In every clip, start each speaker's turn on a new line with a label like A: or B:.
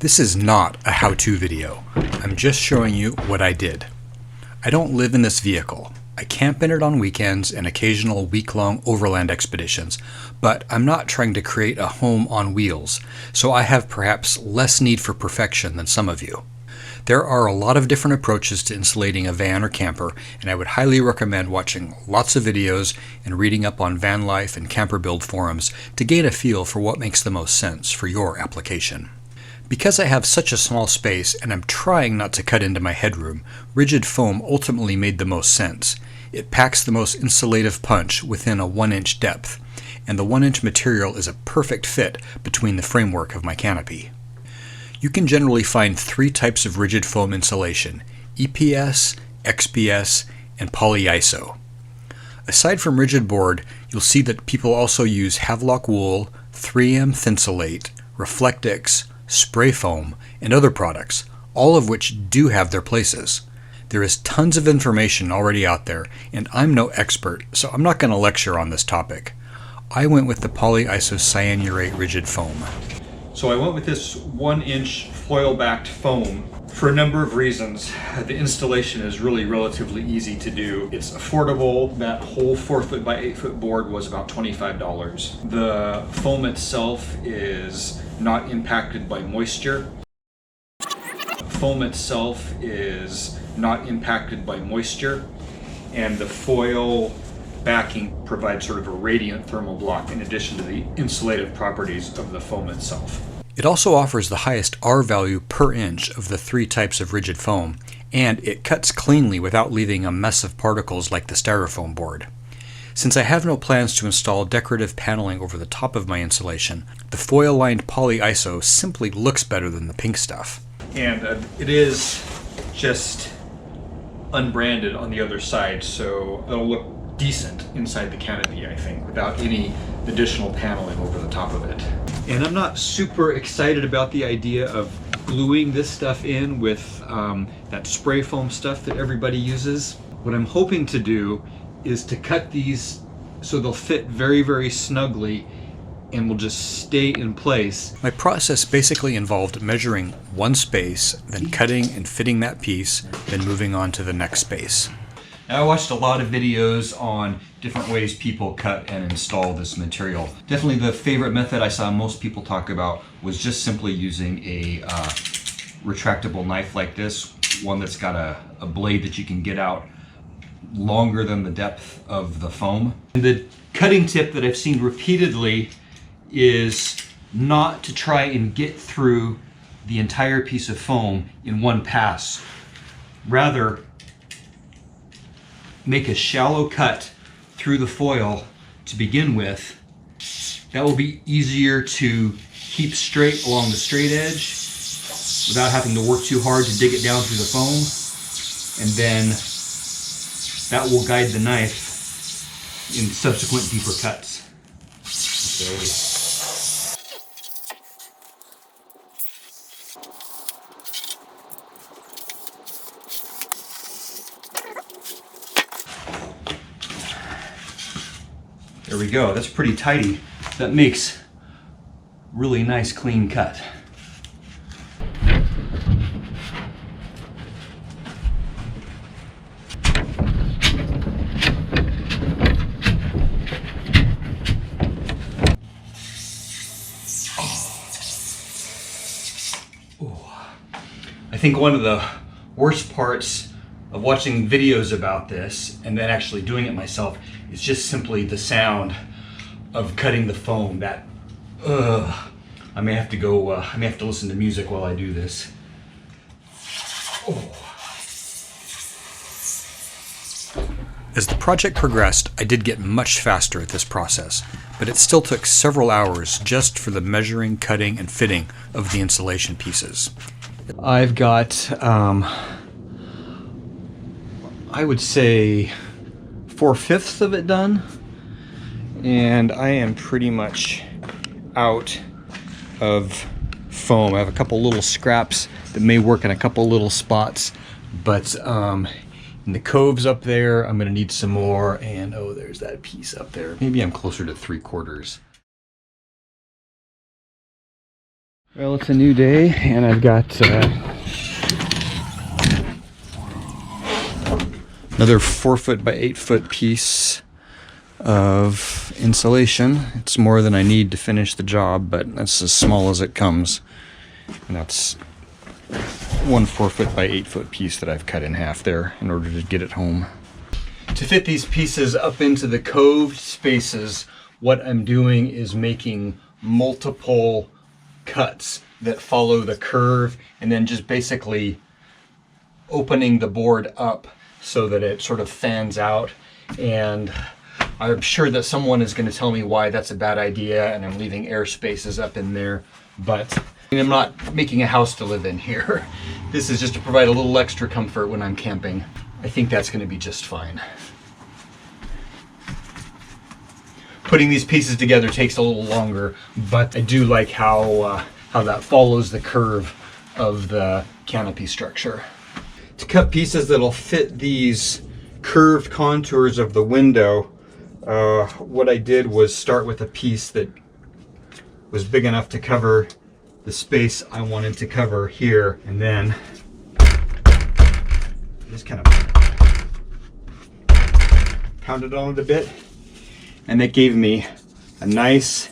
A: This is not a how-to video. I'm just showing you what I did. I don't live in this vehicle. I camp in it on weekends and occasional week-long overland expeditions, but I'm not trying to create a home on wheels, so I have perhaps less need for perfection than some of you. There are a lot of different approaches to insulating a van or camper, and I would highly recommend watching lots of videos and reading up on van life and camper build forums to gain a feel for what makes the most sense for your application. Because I have such a small space and I'm trying not to cut into my headroom, rigid foam ultimately made the most sense. It packs the most insulative punch within a 1-inch depth, and the 1-inch material is a perfect fit between the framework of my canopy. You can generally find 3 types of rigid foam insulation: EPS, XPS, and polyiso. Aside from rigid board, you'll see that people also use Havelock wool, 3M Thinsulate, Reflectix, spray foam, and other products, all of which do have their places. There is tons of information already out there, and I'm no expert, so I'm not going to lecture on this topic. I went with the polyisocyanurate rigid foam.
B: So I went with this 1-inch foil-backed foam for a number of reasons. The installation is really relatively easy to do. It's affordable. That whole 4-foot by 8-foot board was about $25. The foam itself is not impacted by moisture. Foam itself is not impacted by moisture, and the foil backing provides sort of a radiant thermal block in addition to the insulative properties of the foam itself.
A: It also offers the highest R value per inch of the 3 types of rigid foam, and it cuts cleanly without leaving a mess of particles like the styrofoam board. Since I have no plans to install decorative paneling over the top of my insulation, the foil-lined polyiso simply looks better than the pink stuff.
B: And it is just unbranded on the other side, so it'll look decent inside the canopy, I think, without any additional paneling over the top of it. And I'm not super excited about the idea of gluing this stuff in with that spray foam stuff that everybody uses. What I'm hoping to do is to cut these so they'll fit very, very snugly and will just stay in place.
A: My process basically involved measuring one space, then cutting and fitting that piece, then moving on to the next space.
B: Now, I watched a lot of videos on different ways people cut and install this material. Definitely the favorite method I saw most people talk about was just simply using a retractable knife like this, one that's got a blade that you can get out longer than the depth of the foam. And the cutting tip that I've seen repeatedly is not to try and get through the entire piece of foam in one pass. Rather, make a shallow cut through the foil to begin with. That will be easier to keep straight along the straight edge without having to work too hard to dig it down through the foam. And then that will guide the knife in subsequent deeper cuts. There we go. That's pretty tidy. That makes really nice clean cut. I think one of the worst parts of watching videos about this and then actually doing it myself is just simply the sound of cutting the foam. That I may have to go. I may have to listen to music while I do this.
A: As the project progressed, I did get much faster at this process, but it still took several hours just for the measuring, cutting, and fitting of the insulation pieces.
B: I've got, I would say 4/5 of it done, and I am pretty much out of foam. I have a couple little scraps that may work in a couple little spots, but in the coves up there, I'm gonna need some more, and oh, there's that piece up there. Maybe I'm closer to 3/4.
A: Well, it's a new day, and I've got another 4-foot by 8-foot piece of insulation. It's more than I need to finish the job, but that's as small as it comes. And that's one 4-foot by 8-foot piece that I've cut in half there in order to get it home. To fit these pieces up into the coved spaces, what I'm doing is making multiple cuts that follow the curve, and then just basically opening the board up so that it sort of fans out. And I'm sure that someone is going to tell me why that's a bad idea, and I'm leaving air spaces up in there, but I'm not making a house to live in here. This is just to provide a little extra comfort when I'm camping. I think that's going to be just fine. Putting these pieces together takes a little longer, but I do like how that follows the curve of the canopy structure. To cut pieces that'll fit these curved contours of the window, what I did was start with a piece that was big enough to cover the space I wanted to cover here, and then just kind of pounded on it a bit, and that gave me a nice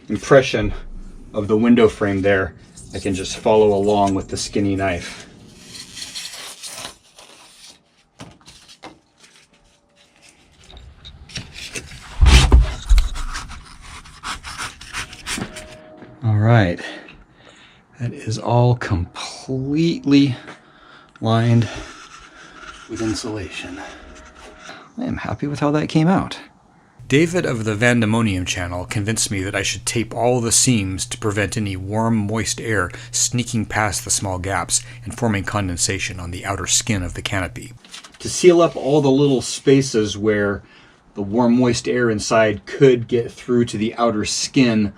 A: impression of the window frame there. I can just follow along with the skinny knife. All right, that is all completely lined with insulation. I am happy with how that came out. David of the Vandemonium channel convinced me that I should tape all the seams to prevent any warm, moist air sneaking past the small gaps and forming condensation on the outer skin of the canopy. To seal up all the little spaces where the warm, moist air inside could get through to the outer skin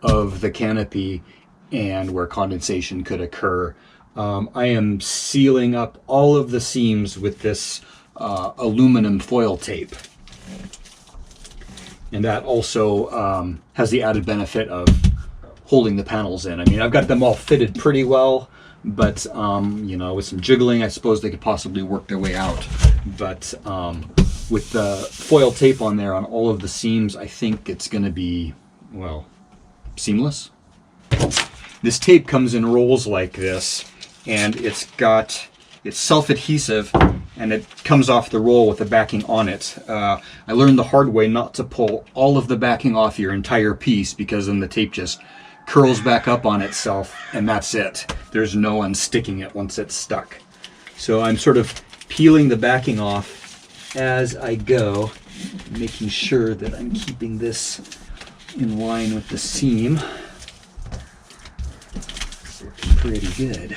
A: of the canopy and where condensation could occur, I am sealing up all of the seams with this aluminum foil tape. And that also has the added benefit of holding the panels in. I mean, I've got them all fitted pretty well, but you know, with some jiggling, I suppose they could possibly work their way out. But with the foil tape on there on all of the seams, I think it's going to be, well, seamless. This tape comes in rolls like this, and it's self-adhesive, and it comes off the roll with the backing on it. I learned the hard way not to pull all of the backing off your entire piece, because then the tape just curls back up on itself, and that's it. There's no unsticking it once it's stuck. So I'm sort of peeling the backing off as I go, making sure that I'm keeping this in line with the seam. It's looking pretty good.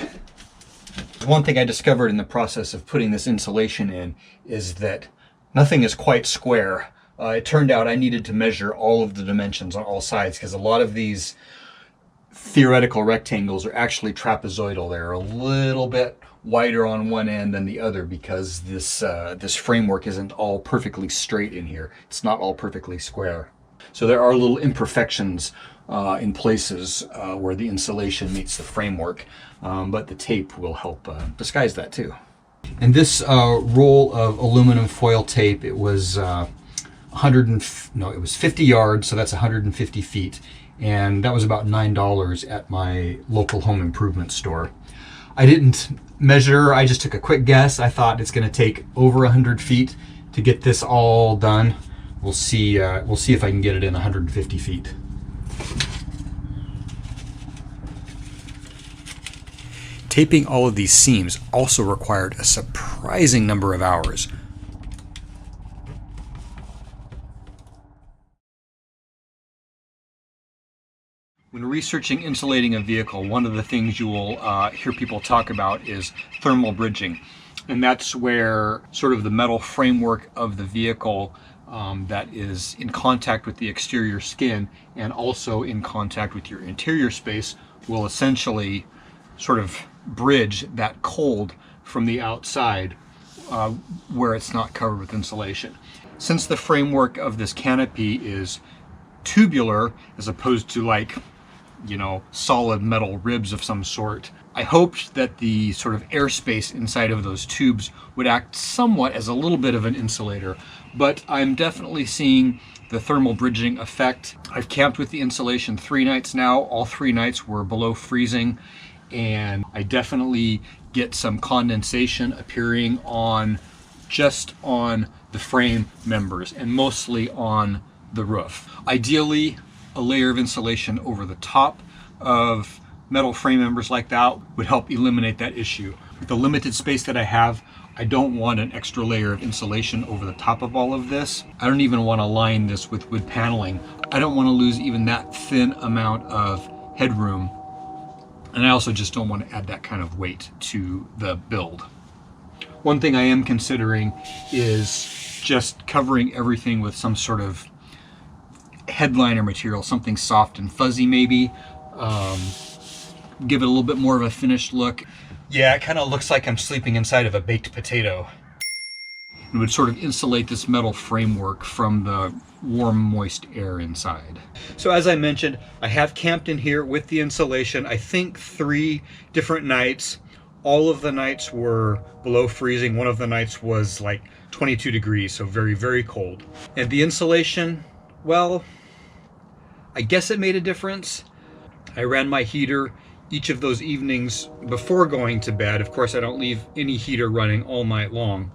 A: One thing I discovered in the process of putting this insulation in is that nothing is quite square. It turned out I needed to measure all of the dimensions on all sides, because a lot of these theoretical rectangles are actually trapezoidal. They're a little bit wider on one end than the other, because this framework isn't all perfectly straight in here. It's not all perfectly square. So there are little imperfections in places where the insulation meets the framework, but the tape will help disguise that too. And this roll of aluminum foil tape, it was it was 50 yards, so that's 150 feet, and that was about $9 at my local home improvement store. I didn't measure, I just took a quick guess. I thought it's going to take over 100 feet to get this all done. We'll see if I can get it in 150 feet. Taping all of these seams also required a surprising number of hours. When researching insulating a vehicle, one of the things you will hear people talk about is thermal bridging. And that's where sort of the metal framework of the vehicle that is in contact with the exterior skin and also in contact with your interior space will essentially sort of bridge that cold from the outside where it's not covered with insulation. Since the framework of this canopy is tubular as opposed to like solid metal ribs of some sort. I hoped that the sort of airspace inside of those tubes would act somewhat as a little bit of an insulator, but I'm definitely seeing the thermal bridging effect. I've camped with the insulation 3 nights now. All 3 nights were below freezing, and I definitely get some condensation appearing just on the frame members and mostly on the roof. Ideally, a layer of insulation over the top of metal frame members like that would help eliminate that issue. With the limited space that I have, I don't want an extra layer of insulation over the top of all of this. I don't even want to line this with wood paneling. I don't want to lose even that thin amount of headroom. And I also just don't want to add that kind of weight to the build. One thing I am considering is just covering everything with some sort of headliner material, something soft and fuzzy maybe. Give it a little bit more of a finished look. Yeah, it kind of looks like I'm sleeping inside of a baked potato. It would sort of insulate this metal framework from the warm, moist air inside. So as I mentioned, I have camped in here with the insulation, I think 3 different nights. All of the nights were below freezing. One of the nights was like 22 degrees, so very, very cold. And the insulation, well, I guess it made a difference. I ran my heater each of those evenings before going to bed. Of course, I don't leave any heater running all night long.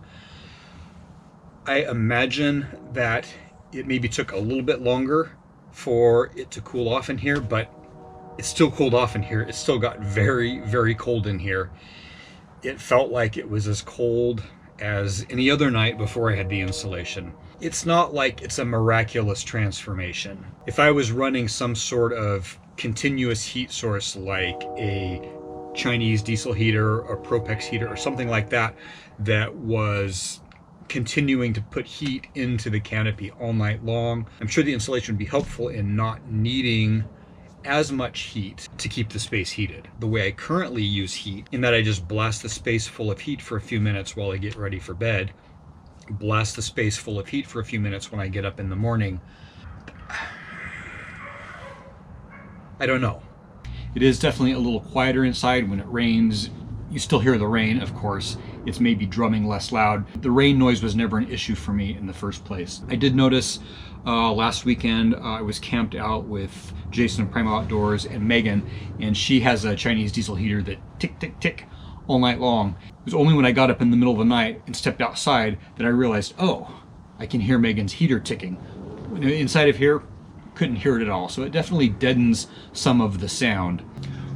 A: I imagine that it maybe took a little bit longer for it to cool off in here, but it still cooled off in here. It still got very, very cold in here. It felt like it was as cold as any other night before I had the insulation. It's not like it's a miraculous transformation. If I was running some sort of continuous heat source like a Chinese diesel heater or Propex heater or something like that, that was continuing to put heat into the canopy all night long, I'm sure the insulation would be helpful in not needing as much heat to keep the space heated. The way I currently use heat, in that I just blast the space full of heat for a few minutes while I get ready for bed, blast the space full of heat for a few minutes when I get up in the morning. I don't know. It is definitely a little quieter inside when it rains. You still hear the rain, of course. It's maybe drumming less loud. The rain noise was never an issue for me in the first place. I did notice last weekend I was camped out with Jason and Primo Outdoors and Megan, and she has a Chinese diesel heater that tick, tick, tick all night long. It was only when I got up in the middle of the night and stepped outside that I realized, oh, I can hear Megan's heater ticking. Inside of here, couldn't hear it at all. So it definitely deadens some of the sound.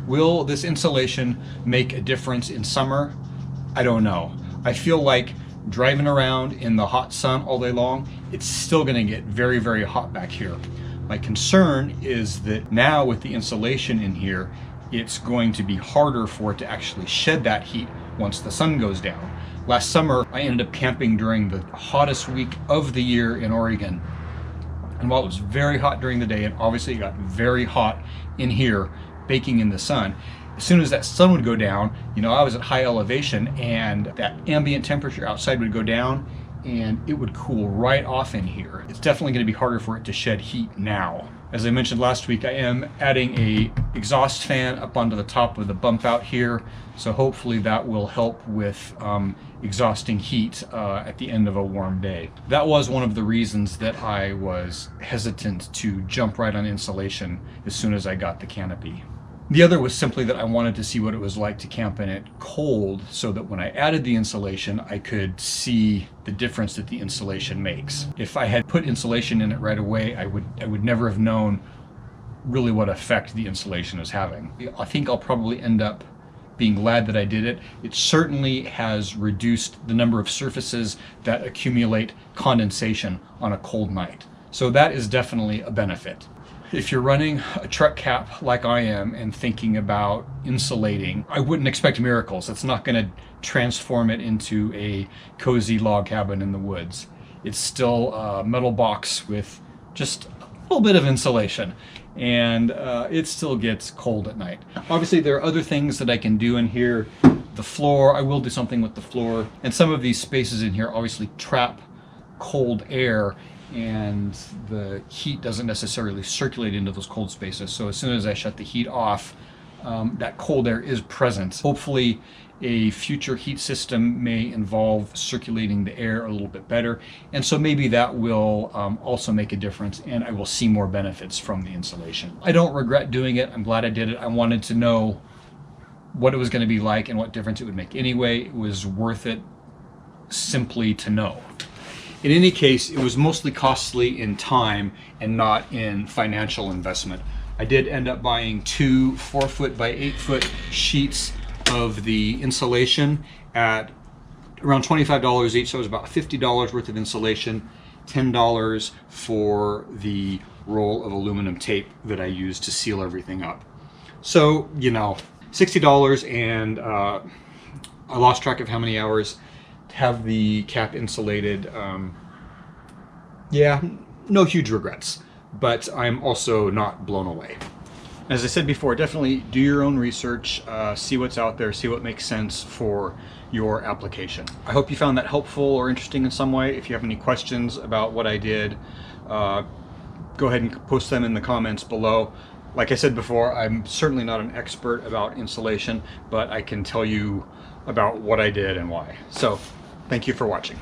A: Will this insulation make a difference in summer? I don't know. I feel like driving around in the hot sun all day long, it's still gonna get very, very hot back here. My concern is that now with the insulation in here, it's going to be harder for it to actually shed that heat once the sun goes down. Last summer, I ended up camping during the hottest week of the year in Oregon. And while it was very hot during the day, and obviously it got very hot in here, baking in the sun, as soon as that sun would go down, I was at high elevation, and that ambient temperature outside would go down and it would cool right off in here. It's definitely going to be harder for it to shed heat now. As I mentioned last week, I am adding a exhaust fan up onto the top of the bump out here, so hopefully that will help with exhausting heat at the end of a warm day. That was one of the reasons that I was hesitant to jump right on insulation as soon as I got the canopy. The other was simply that I wanted to see what it was like to camp in it cold, so that when I added the insulation, I could see the difference that the insulation makes. If I had put insulation in it right away, I would never have known really what effect the insulation is having. I think I'll probably end up being glad that I did it. It certainly has reduced the number of surfaces that accumulate condensation on a cold night. So that is definitely a benefit. If you're running a truck cap like I am and thinking about insulating, I wouldn't expect miracles. It's not going to transform it into a cozy log cabin in the woods. It's still a metal box with just a little bit of insulation, and it still gets cold at night. Obviously, there are other things that I can do in here. The floor, I will do something with the floor, and some of these spaces in here obviously trap cold air,
B: and the heat doesn't necessarily circulate into those cold spaces. So as soon as I shut the heat off, that cold air is present. Hopefully a future heat system may involve circulating the air a little bit better, and so maybe that will also make a difference, and I will see more benefits from the installation. I don't regret doing it. I'm glad I did it. I wanted to know what it was going to be like and what difference it would make anyway. It was worth it simply to know. In any case, it was mostly costly in time and not in financial investment. I did end up buying 2 4-foot by 8-foot sheets of the insulation at around $25 each, so it was about $50 worth of insulation, $10 for the roll of aluminum tape that I used to seal everything up. So, you know, $60, and I lost track of how many hours to have the cap insulated. Yeah, no huge regrets, but I'm also not blown away. As I said before, definitely do your own research, see what's out there, see what makes sense for your application. I hope you found that helpful or interesting in some way. If you have any questions about what I did, go ahead and post them in the comments below. Like I said before, I'm certainly not an expert about insulation, but I can tell you about what I did and why. So, thank you for watching.